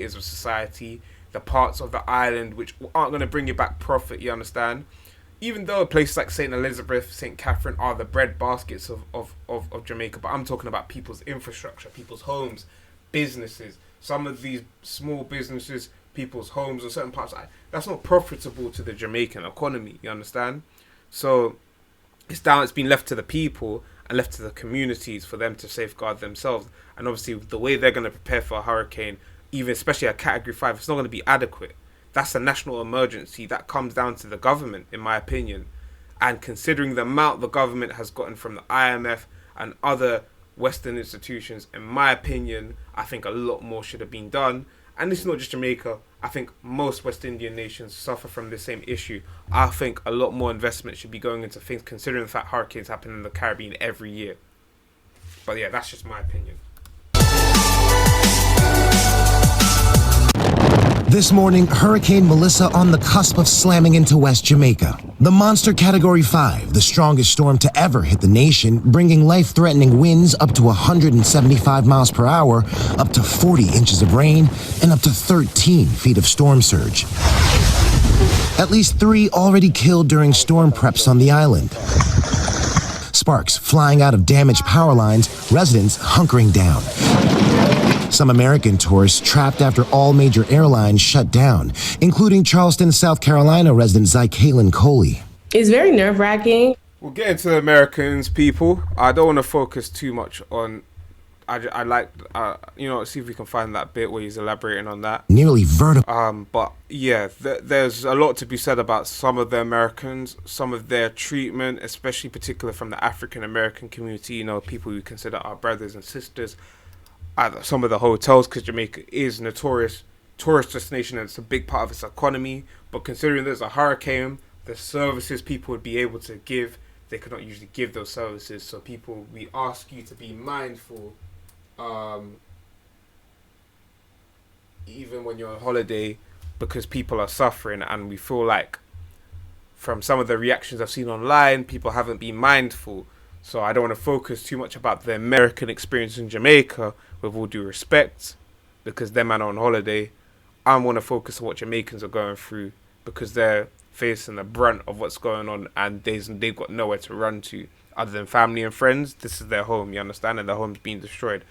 of society, the parts of the island which aren't going to bring you back profit, you understand? Even though places like St. Elizabeth, St. Catherine are the bread baskets of Jamaica, but I'm talking about people's infrastructure, people's homes, businesses. Some of these small businesses, people's homes or certain parts, that's not profitable to the Jamaican economy, you understand? So it's been left to the people and left to the communities for them to safeguard themselves. And obviously the way they're going to prepare for a hurricane, even especially a category 5, it's not going to be adequate. That's a national emergency. That comes down to the government, in my opinion. And considering the amount the government has gotten from the IMF and other Western institutions, in my opinion, I think a lot more should have been done. And this is not just Jamaica. I think most West Indian nations suffer from the same issue. I think a lot more investment should be going into things, considering the fact hurricanes happen in the Caribbean every year. But yeah, that's just my opinion. This morning, Hurricane Melissa on the cusp of slamming into West Jamaica. The monster Category 5, the strongest storm to ever hit the nation, bringing life-threatening winds up to 175 miles per hour, up to 40 inches of rain, and up to 13 feet of storm surge. At least 3 already killed during storm preps on the island. Sparks flying out of damaged power lines, residents hunkering down. Some American tourists trapped after all major airlines shut down, including Charleston, South Carolina resident Mikaela Coley. It's very nerve-wracking. We'll get into the Americans, people. I don't want to focus too much on... I like, see if we can find that bit where he's elaborating on that. Nearly vertical. But yeah, there's a lot to be said about some of the Americans, some of their treatment, especially particular from the African American community, people we consider our brothers and sisters. Some of the hotels, because Jamaica is notorious tourist destination and it's a big part of its economy. But considering there's a hurricane, the services people would be able to give, they could not usually give those services. So people, we ask you to be mindful, even when you're on holiday, because people are suffering, and we feel like from some of the reactions I've seen online, people haven't been mindful. So I don't want to focus too much about the American experience in Jamaica, with all due respect, because them man are on holiday. I want to focus on what Jamaicans are going through, because they're facing the brunt of what's going on, and they've got nowhere to run to other than family and friends. This is their home, you understand, and their home's being destroyed.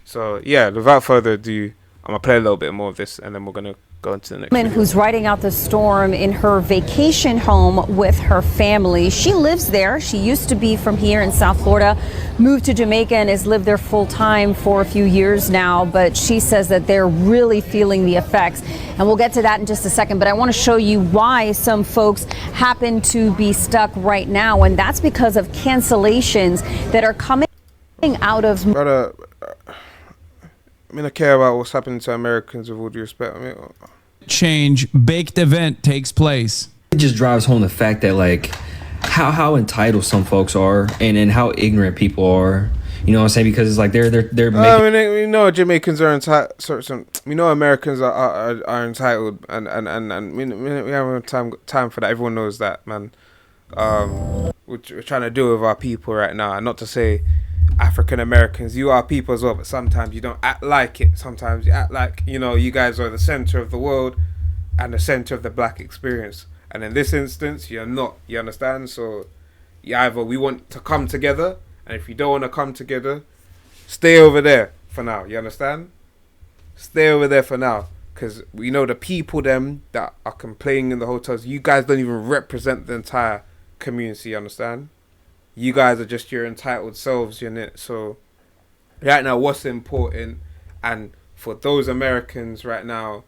So yeah, without further ado, I'm going to play a little bit more of this, and then we're going to go into the next woman who's riding out the storm in her vacation home with her family. She lives there. She used to be from here in South Florida, moved to Jamaica and has lived there full time for a few years now. But she says that they're really feeling the effects. And we'll get to that in just a second. But I want to show you why some folks happen to be stuck right now. And that's because of cancellations that are coming out of... Brother, I mean, I care about what's happening to Americans with all due respect. Change baked event takes place. It just drives home the fact that how entitled some folks are and how ignorant people are. You know what I'm saying? Because it's like they're making... we know Jamaicans are entitled. We know Americans are entitled, and we haven't time for that. Everyone knows that, man. We're trying to deal with our people right now, and not to say African Americans, you are people as well, but sometimes you don't act like it. Sometimes you act like, you guys are the center of the world and the center of the black experience. And in this instance, you're not. You understand? So either we want to come together, and if you don't want to come together, stay over there for now. You understand? Stay over there for now. Because we know the people them that are complaining in the hotels, you guys don't even represent the entire community, you understand? You guys are just your entitled selves, unit. So right now, what's important, and for those Americans right now,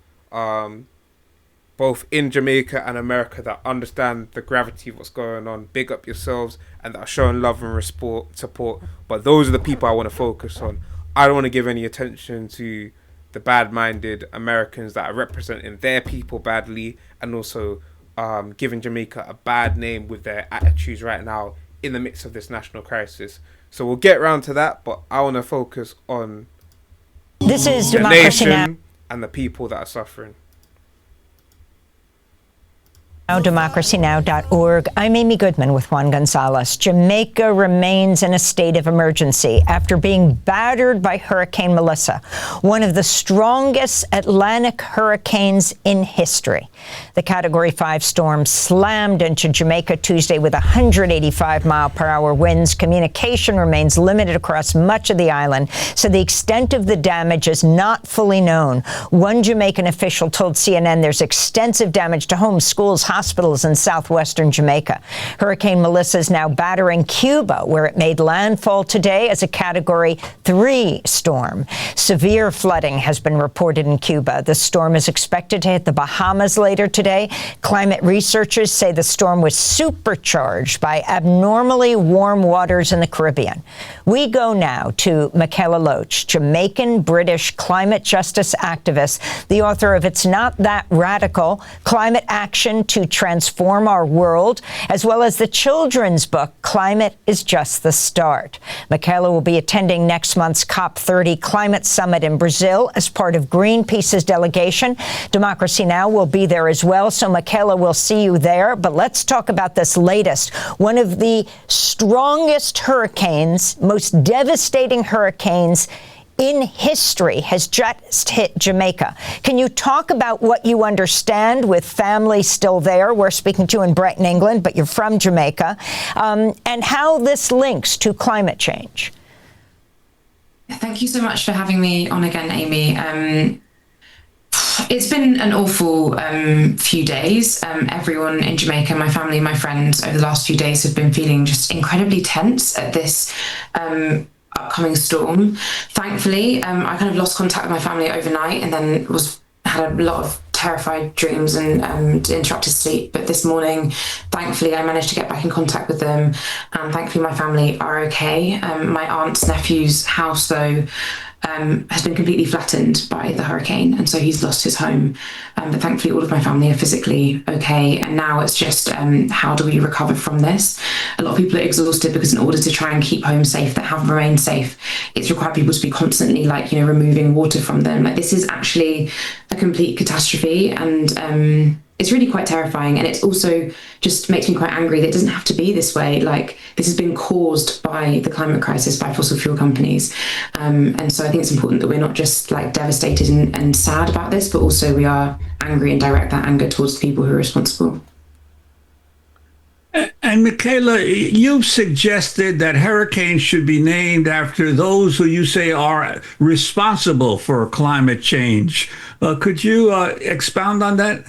both in Jamaica and America, that understand the gravity of what's going on, big up yourselves, and that are showing love and support. But those are the people I want to focus on. I don't want to give any attention to the bad-minded Americans that are representing their people badly, and also giving Jamaica a bad name with their attitudes right now in the midst of this national crisis. So we'll get around to that, but I want to focus on this is the Democracy nation Now! And the people that are suffering. Now, democracynow.org. I'm Amy Goodman with Juan Gonzalez. Jamaica remains in a state of emergency after being battered by Hurricane Melissa, one of the strongest Atlantic hurricanes in history. The Category 5 storm slammed into Jamaica Tuesday with 185-mile-per-hour winds. Communication remains limited across much of the island, so the extent of the damage is not fully known. One Jamaican official told CNN there's extensive damage to homes, schools, hospitals in southwestern Jamaica. Hurricane Melissa is now battering Cuba, where it made landfall today as a Category 3 storm. Severe flooding has been reported in Cuba. The storm is expected to hit the Bahamas later today. Climate researchers say the storm was supercharged by abnormally warm waters in the Caribbean. We go now to Mikaela Loach, Jamaican British climate justice activist, the author of It's Not That Radical, Climate Action to Transform Our World, as well as the children's book, Climate is Just the Start. Mikaela will be attending next month's COP30 Climate Summit in Brazil as part of Greenpeace's delegation. Democracy Now! Will be there as well, so Mikaela, will see you there. But let's talk about this latest. One of the strongest hurricanes, most devastating hurricanes in history has just hit Jamaica. Can you talk about what you understand with family still there? We're speaking to you in Brighton, England, but you're from Jamaica, and how this links to climate change. Thank you so much for having me on again, Amy. It's been an awful few days. Everyone in Jamaica, my family, my friends, over the last few days have been feeling just incredibly tense at this upcoming storm. Thankfully, I kind of lost contact with my family overnight and then had a lot of terrified dreams and interrupted sleep. But this morning, thankfully, I managed to get back in contact with them, and thankfully my family are okay. My aunt's nephew's house, though, has been completely flattened by the hurricane, and so he's lost his home. But thankfully, all of my family are physically okay, and now it's just how do we recover from this? A lot of people are exhausted because in order to try and keep homes safe that have remained safe, it's required people to be constantly, removing water from them. This is actually a complete catastrophe, and it's really quite terrifying, and it also just makes me quite angry that it doesn't have to be this way. This has been caused by the climate crisis, by fossil fuel companies, and so I think it's important that we're not just devastated and sad about this, but also we are angry and direct that anger towards the people who are responsible. And Mikaela, you've suggested that hurricanes should be named after those who you say are responsible for climate change. Could you expound on that?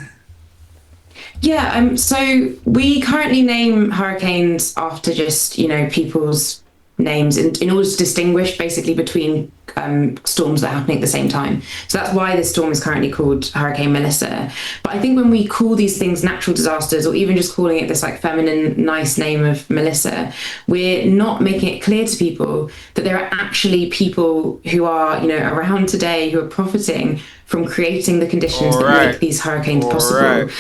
Yeah, so we currently name hurricanes after just, people's names in order to distinguish basically between storms that are happening at the same time. So that's why this storm is currently called Hurricane Melissa. But I think when we call these things natural disasters, or even just calling it this feminine, nice name of Melissa, we're not making it clear to people that there are actually people who are, around today who are profiting from creating the conditions that make these hurricanes possible.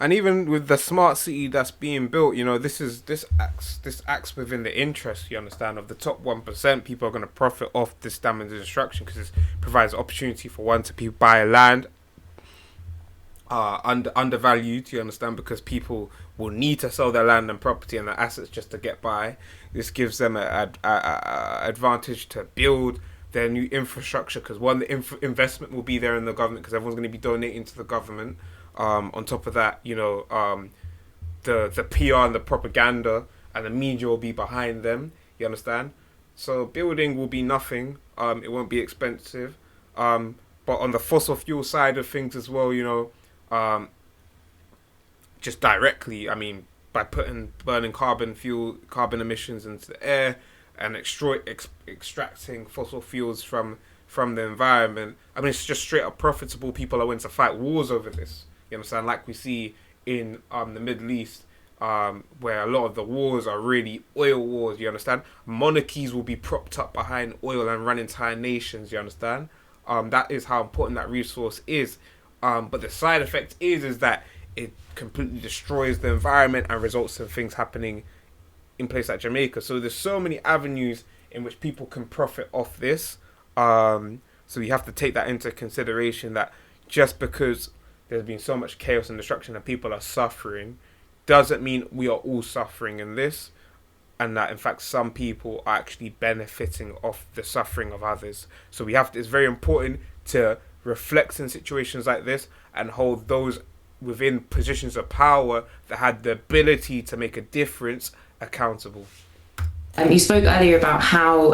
And even with the smart city that's being built, this acts within the interest, you understand, of the top 1%. People are going to profit off this damage and destruction because it provides opportunity for one to buy land undervalued, you understand, because people will need to sell their land and property and their assets just to get by. This gives them an advantage to build their new infrastructure because the investment will be there in the government because everyone's going to be donating to the government. On top of that, the PR and the propaganda and the media will be behind them. You understand? So building will be nothing. It won't be expensive. But on the fossil fuel side of things as well, just directly, by burning carbon emissions into the air and extracting fossil fuels from the environment. It's just straight up profitable. People are willing to fight wars over this. You understand? Like we see in the Middle East, where a lot of the wars are really oil wars. You understand? Monarchies will be propped up behind oil and run entire nations. You understand? That is how important that resource is. But the side effect is that it completely destroys the environment and results in things happening in places like Jamaica. So there's so many avenues in which people can profit off this. So you have to take that into consideration, that just because there's been so much chaos and destruction and people are suffering, doesn't mean we are all suffering in this, and that in fact some people are actually benefiting off the suffering of others. So we have to, it's very important to reflect in situations like this and hold those within positions of power that had the ability to make a difference accountable. You spoke earlier about how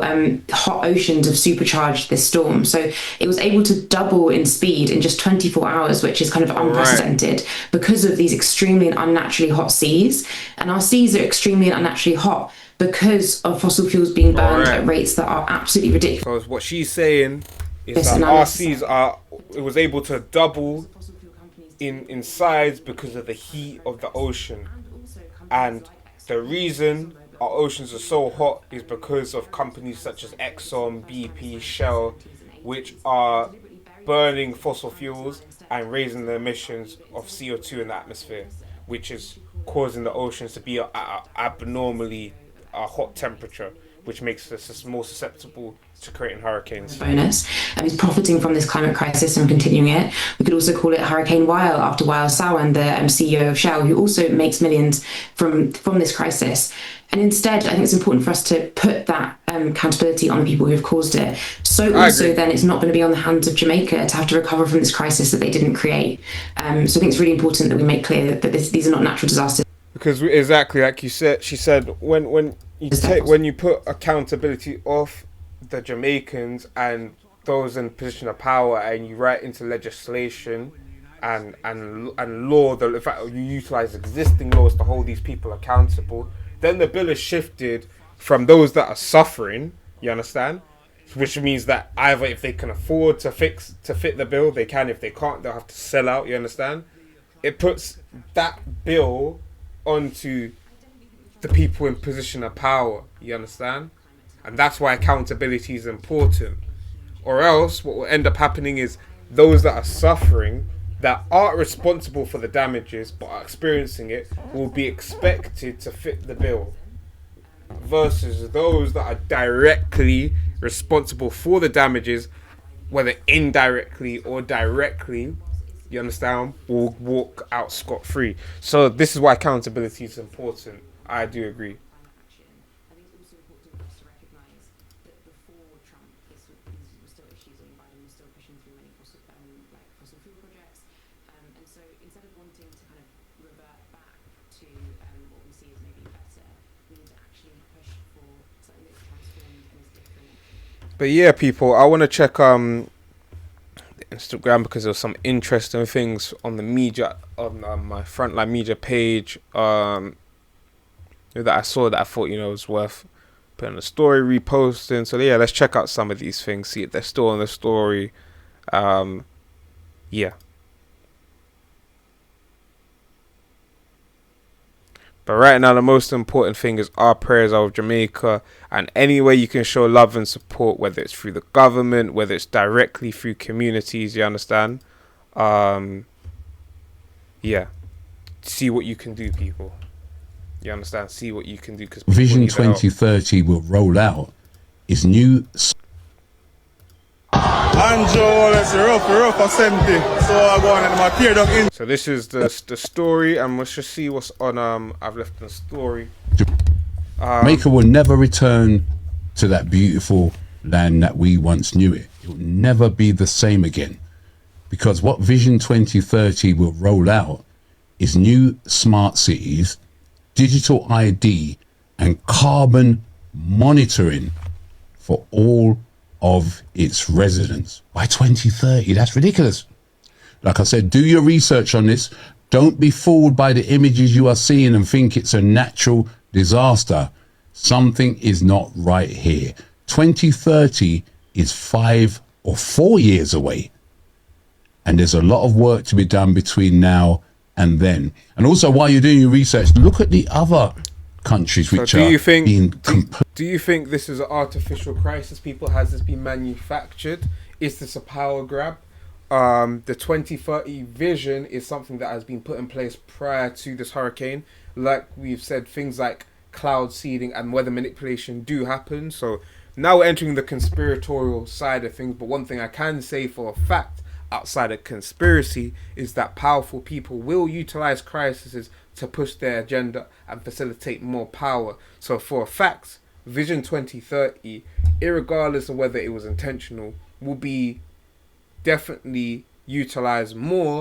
hot oceans have supercharged this storm. So it was able to double in speed in just 24 hours, which is kind of unprecedented because of these extremely and unnaturally hot seas. And our seas are extremely and unnaturally hot because of fossil fuels being burned at rates that are absolutely ridiculous. So what she's saying is that our seas it was able to double in size because of the heat of the ocean. And the reason our oceans are so hot is because of companies such as Exxon, BP, Shell, which are burning fossil fuels and raising the emissions of CO2 in the atmosphere, which is causing the oceans to be at an abnormally hot temperature, which makes us more susceptible to creating hurricanes. Bonus, and he's profiting from this climate crisis and continuing it. We could also call it Hurricane Weil after Weil Sawan, the CEO of Shell, who also makes millions from this crisis. And instead, I think it's important for us to put that accountability on the people who have caused it. So also then it's not going to be on the hands of Jamaica to have to recover from this crisis that they didn't create. So I think it's really important that we make clear that these are not natural disasters. Because exactly like you said, she said, when you put accountability off the Jamaicans and those in position of power, and you write into legislation and law, in fact you utilize existing laws to hold these people accountable, then the bill is shifted from those that are suffering, you understand, which means that either if they can afford to fit the bill, they can. If they can't, they'll have to sell out, you understand. It puts that bill onto the people in position of power, you understand? And that's why accountability is important. Or else what will end up happening is those that are suffering, that aren't responsible for the damages but are experiencing it, will be expected to fit the bill, versus those that are directly responsible for the damages, whether indirectly or directly, you understand, will walk out scot-free. So this is why accountability is important. I do agree. But yeah, people, I want to check Instagram because there was some interesting things on the media, on my Frontline media page that I saw that I thought, was worth putting a story, reposting. So yeah, let's check out some of these things, see if they're still on the story. Yeah. But right now, the most important thing is our prayers are with Jamaica, and any way you can show love and support, whether it's through the government, whether it's directly through communities, you understand? Yeah. See what you can do, people. You understand? See what you can do. Cause Vision 2030 will roll out is new. So this is the story, and let's just see what's on. I've left the story. Jamaica will never return to that beautiful land that we once knew it. It will never be the same again, because what Vision 2030 will roll out is new smart cities, digital ID, and carbon monitoring for all of its residents by 2030. That's ridiculous. Like I said, do your research on this. Don't be fooled by the images you are seeing and think it's a natural disaster. Something is not right here. 2030 is 5 or 4 years away. And there's a lot of work to be done between now and then. And also, while you're doing your research, look at the other countries which do you think this is an artificial crisis, people? Has this been manufactured? Is this a power grab? The 2030 vision is something that has been put in place prior to this hurricane. Like we've said, things like cloud seeding and weather manipulation do happen. So now we're entering the conspiratorial side of things. But one thing I can say for a fact, outside of conspiracy is that powerful people will utilize crises to push their agenda and facilitate more power. So for a fact, Vision 2030, irregardless of whether it was intentional, will be definitely utilized more